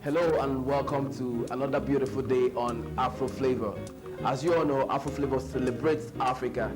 Hello and welcome to another beautiful day on Afro Flavor. As you all know, Afro Flavor celebrates Africa.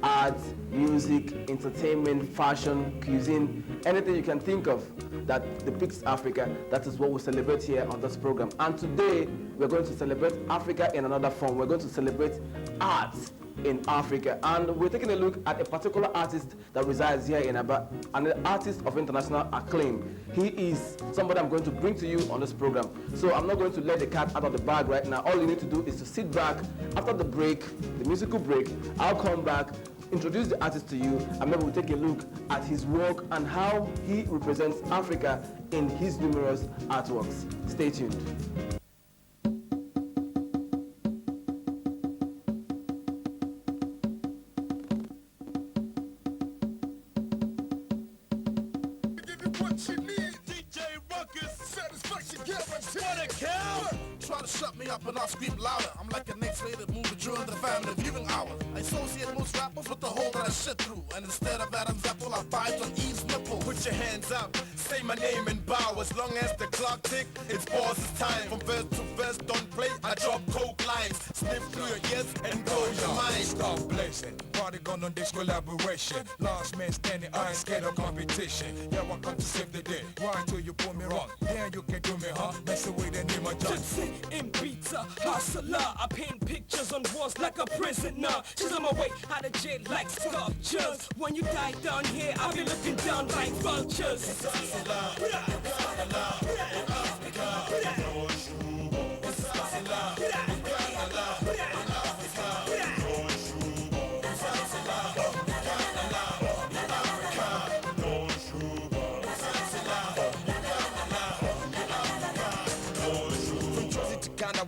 Arts, music, entertainment, fashion, cuisine, anything you can think of that depicts Africa, that is what we celebrate here on this program. And today, we're going to celebrate Africa in another form. We're going to celebrate arts in Africa, and we're taking a look at a particular artist that resides here in Aba, an artist of international acclaim. He is somebody I'm going to bring to you on this program. So I'm not going to let the cat out of the bag right now. All you need to do is to sit back. After the break, the musical break, I'll come back, introduce the artist to you, and maybe we'll take a look at his work and how he represents Africa in his numerous artworks. Stay tuned. Try to shut me up and I'll scream louder. I'm like an X-rated movie during the family viewing hours. I associate most rappers with the hole that I shit through, and instead of Adam's apple, I bite on Eve's nipple. Put your hands up, say my name and bow. As long as the clock tick, it's pause time. From verse to verse, don't play, I drop coke lines. Sniff through your ears and blow your mind. Start blazing, party gun on this collaboration. Last man standing, I ain't scared of competition. Yeah, I come to save the day. Why till you pull me wrong? Yeah, you can do me, huh? That's the way they name my job. In pizza, hustler, I paint pictures on walls like a prisoner. She's on my way out of jail like sculptures. When you die down here, I'll be looking down like vultures.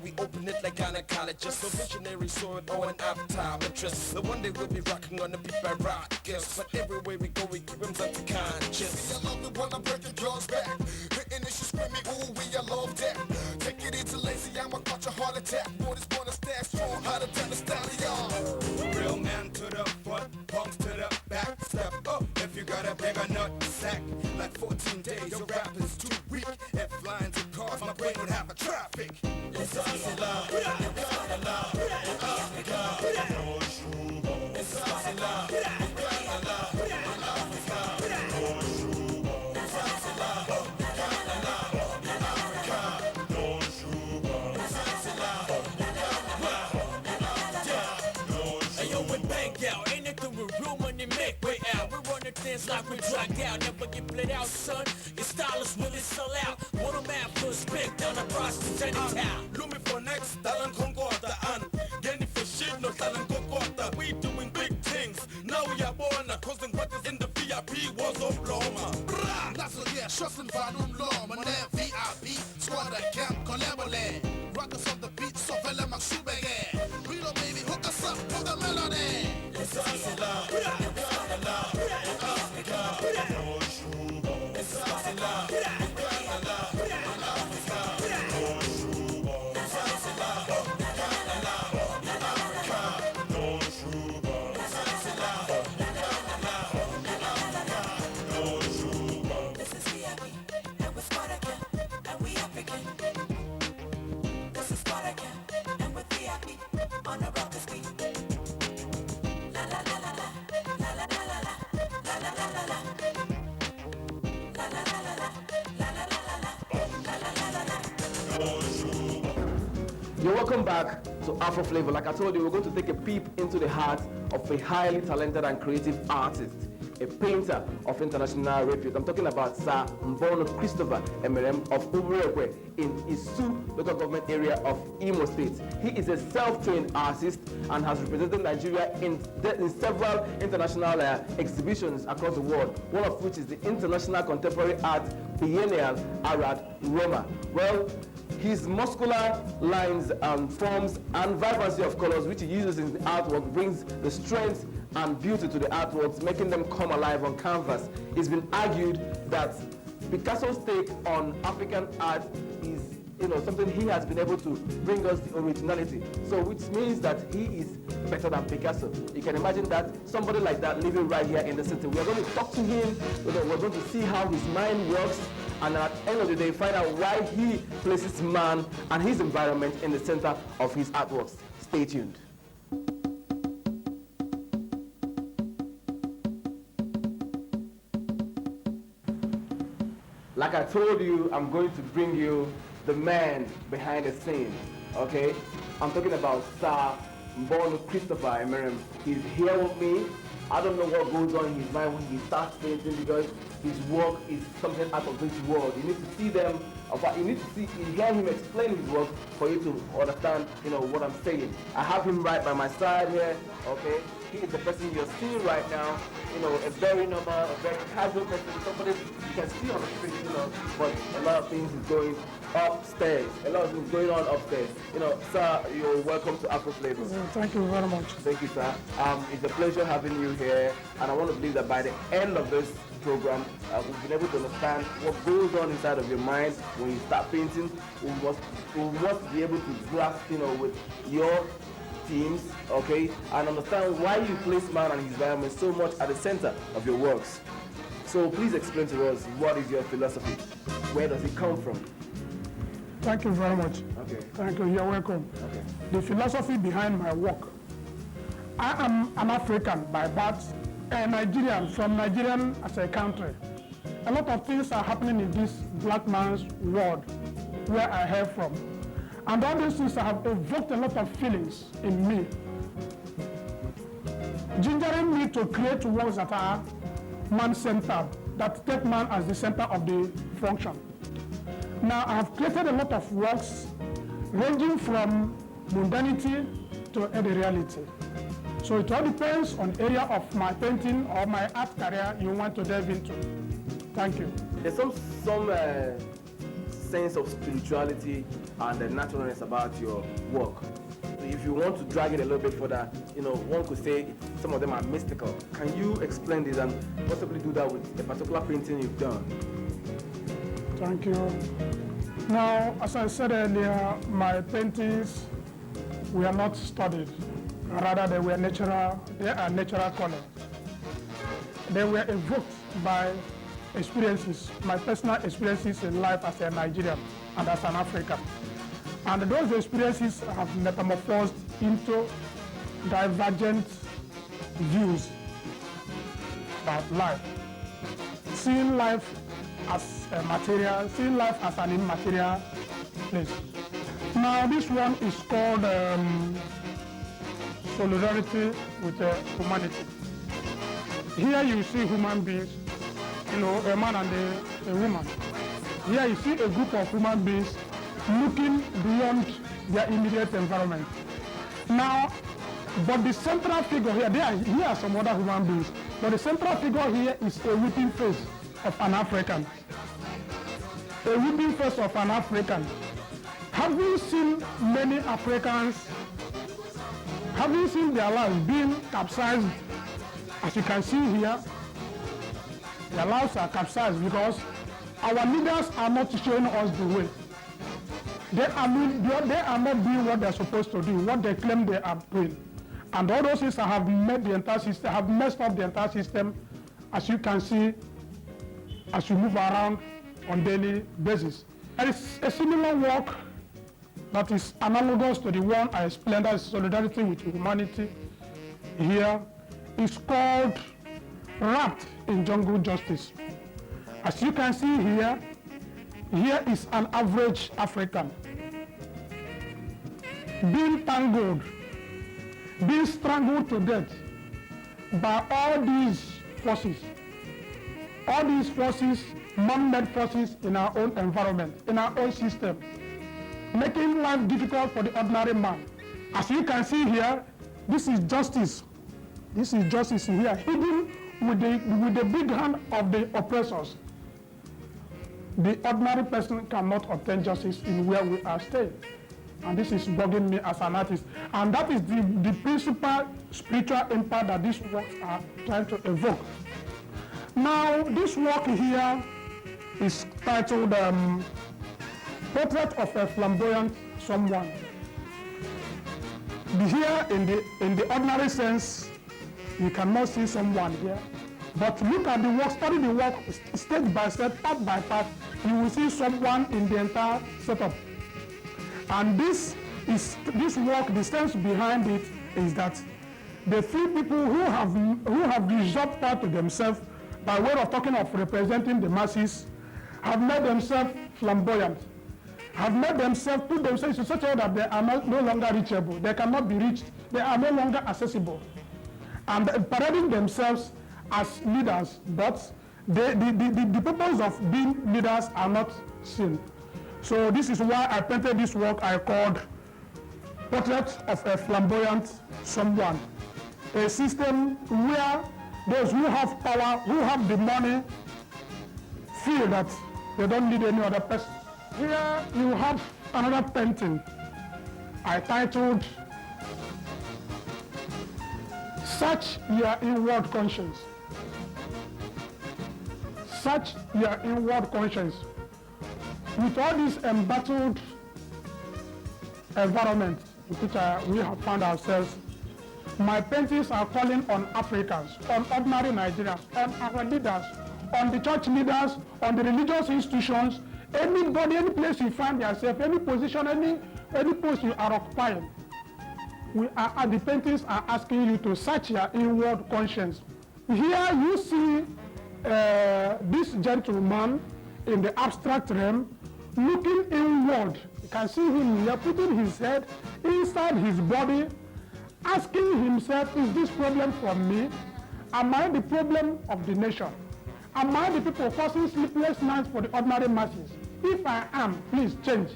We open it like gynecologists. No visionary saw it or an optometrist. The one day we'll be rocking on the beat by rockers. But everywhere we go, we keep them unconscious. See, I love it when I break your jaws back. Hitting it, she screaming, ooh, we, I love that. Take it easy, lazy, I'ma catch a heart attack. Boy, this born to stand strong, harder than the stallion. Real man to the front, punks to the back. Step up if you got a bigger nut sack. Like 14 days, your rap is too weak. If lines and cars, my brain would have a traffic. It's hustler, it's hustler, it's Africa. No sugar, it's hustler, it's hustler, in Africa. No sugar, it's hustler, in Africa. No sugar, it's hustler, in Africa. Hey yo, we bang out, anything with real money make way out. We running things like we drag out, never get played out, son. Your style is really sell out. What a man for spit down across the Chinatown. Lumi for next, Talan Concorda and Genny for shit, no Talan Concorda. We doing big things. Now we are born, causing what is in the VIP was Oklahoma. That's what, yeah, trust and volume law. My name VIP, squad that camp, collaborate. Rockers on the beat, so fella my shoe bag. Reno baby, hook us up, hook a melody. It's hustler, it's hustler, in Africa. No sugar, it's hustler, in Africa. You're welcome back to Afro Flavor. Like I told you, we're going to take a peep into the heart of a highly talented and creative artist, a painter of international repute. I'm talking about Sir Mbono Christopher Emerem of Uburekwe in Isu local government area of Imo State. He is a self-trained artist and has represented Nigeria in several international exhibitions across the world, one of which is the International Contemporary Art Biennial Arad Roma. Well, his muscular lines and forms and vibrancy of colors which he uses in the artwork brings the strength and beauty to the artworks, making them come alive on canvas. It's been argued that Picasso's take on African art is, something he has been able to bring us the originality. So which means that he is better than Picasso. You can imagine that somebody like that living right here in the city. We are going to talk to him. We're going to see how his mind works and at the end of the day, find out why he places man and his environment in the center of his artworks. Stay tuned. Like I told you, I'm going to bring you the man behind the scene, okay? I'm talking about Sir Mbonu Christopher Emerim. He's here with me. I don't know what goes on in his mind when he starts painting, because his work is something out of this world. You need to see them, you need to hear him explain his work for you to understand, what I'm saying. I have him right by my side here, okay? He is the person you're seeing right now, a very normal, a very casual person, somebody you can see on the street, but a lot of things is going upstairs, a lot of things going on upstairs. Sir, you're welcome to Afro Flavor. Thank you very much. Thank you, sir. It's a pleasure having you here, and I want to believe that by the end of this program, we've been able to understand what goes on inside of your mind when you start painting. We must be able to grasp, with your teams, okay, and understand why you place man and his environment so much at the center of your works. So please explain to us, what is your philosophy? Where does it come from? Thank you very much. Okay. Thank you. You're welcome. Okay. The philosophy behind my work. I am an African by birth, a Nigerian, from Nigerian as a country. A lot of things are happening in this black man's world where I hail from. And all these things have evoked a lot of feelings in me, gingering me to create works that are man-centered, that take man as the center of the function. Now, I have created a lot of works ranging from mundanity to the reality. So it all depends on the area of my painting or my art career you want to delve into. Thank you. There's some sense of spirituality and the naturalness about your work. If you want to drag it a little bit further, one could say some of them are mystical. Can you explain this and possibly do that with a particular painting you've done? Thank you. Now, as I said earlier, my paintings were not studied. Rather, they are natural color. They were evoked by experiences, my personal experiences in life as a Nigerian and as an African. And those experiences have metamorphosed into divergent views about life. Seeing life as a material, seeing life as an immaterial place. Now this one is called Solidarity with Humanity. Here you see human beings, a man and a woman. Here you see a group of human beings looking beyond their immediate environment. Now, but the central figure here, here are some other human beings, but the central figure here is a weeping face of an African. A weeping face of an African. Have you seen many Africans, have you seen their lives being capsized? As you can see here, their lives are capsized because our leaders are not showing us the way. They are not doing what they're supposed to do, what they claim they are doing. And all those things have made the entire system, have messed up the entire system, as you can see, as you move around on daily basis. There is a similar work that is analogous to the one I explained, as Solidarity with Humanity. Here is called Wrapped in Jungle Justice. As you can see here, here is an average African being tangled, being strangled to death by all these forces, man-made forces in our own environment, in our own system, making life difficult for the ordinary man. As you can see here, this is justice. This is justice here, hidden with the big hand of the oppressors. The ordinary person cannot obtain justice in where we are staying. And this is bugging me as an artist. And that is the principal spiritual impact that these works are trying to evoke. Now, this work here is titled Portrait of a Flamboyant Someone. Here, in the ordinary sense, you cannot see someone here. But look at the work, study the work stage by step, part by part. you will see someone in the entire setup. And this work, the sense behind it is that the few people who have reserved power to themselves by way of talking of representing the masses have made themselves flamboyant, have made themselves, put themselves in such a way that they are no longer reachable, they cannot be reached, they are no longer accessible, and parading themselves as leaders, but the purpose of being leaders are not seen. So this is why I painted this work I called Portrait of a Flamboyant Someone. A system where those who have power, who have the money, feel that they don't need any other person. Here you have another painting I titled Search Your Inward Conscience. Search your inward conscience. With all this embattled environment in which we have found ourselves, my paintings are calling on Africans, on ordinary Nigerians, on our leaders, on the church leaders, on the religious institutions, anybody, any place you find yourself, any position, any post you are occupying. The paintings are asking you to search your inward conscience. Here you see this gentleman in the abstract realm looking inward. You can see him here putting his head inside his body, asking himself, is this problem from me? Am I the problem of the nation? Am I the people causing sleepless nights for the ordinary masses? If I am, please change.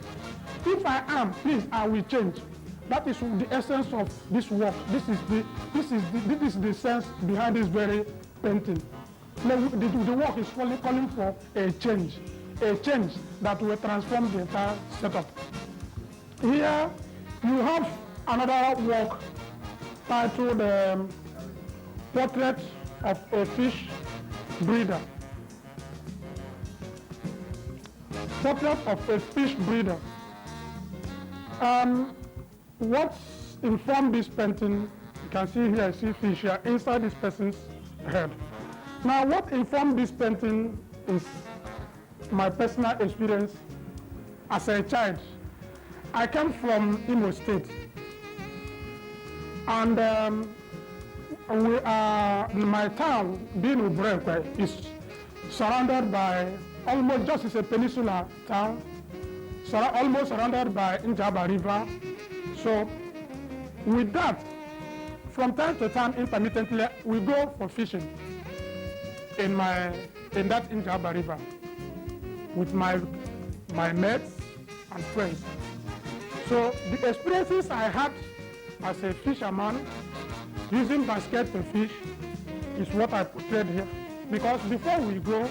If I am, please, I will change. That is the essence of this work. This is the sense behind this very painting. The work is calling for a change that will transform the entire setup. Here you have another work titled Portrait of a Fish Breeder. Portrait of a Fish Breeder. What informed this painting, you can see here, I see fish here inside this person's head. Now, what informed this painting is my personal experience as a child. I came from Imo State, and my town, being Ubrenkwe, is surrounded by almost just as a peninsula town, almost surrounded by Njaba River. So, with that, from time to time, intermittently, we go for fishing in that Njaba River with my mates and friends. So the experiences I had as a fisherman using basket to fish is what I portrayed here. Because before we go,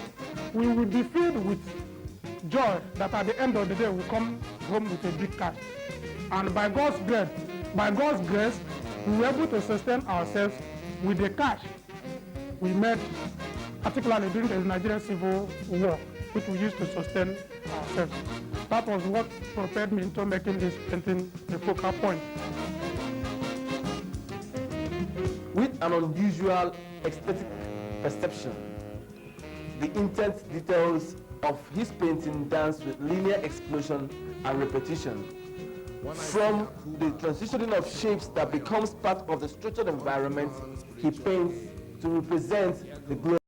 we will be filled with joy that at the end of the day we come home with a big catch. And by God's grace, we were able to sustain ourselves with the cash we made, particularly during the Nigerian Civil War, which we used to sustain ourselves. That was what propelled me into making this painting a focal point. With an unusual aesthetic perception, the intense details of his painting dance with linear explosion and repetition. From the transitioning of shapes that becomes part of the structured environment he paints to represent the glory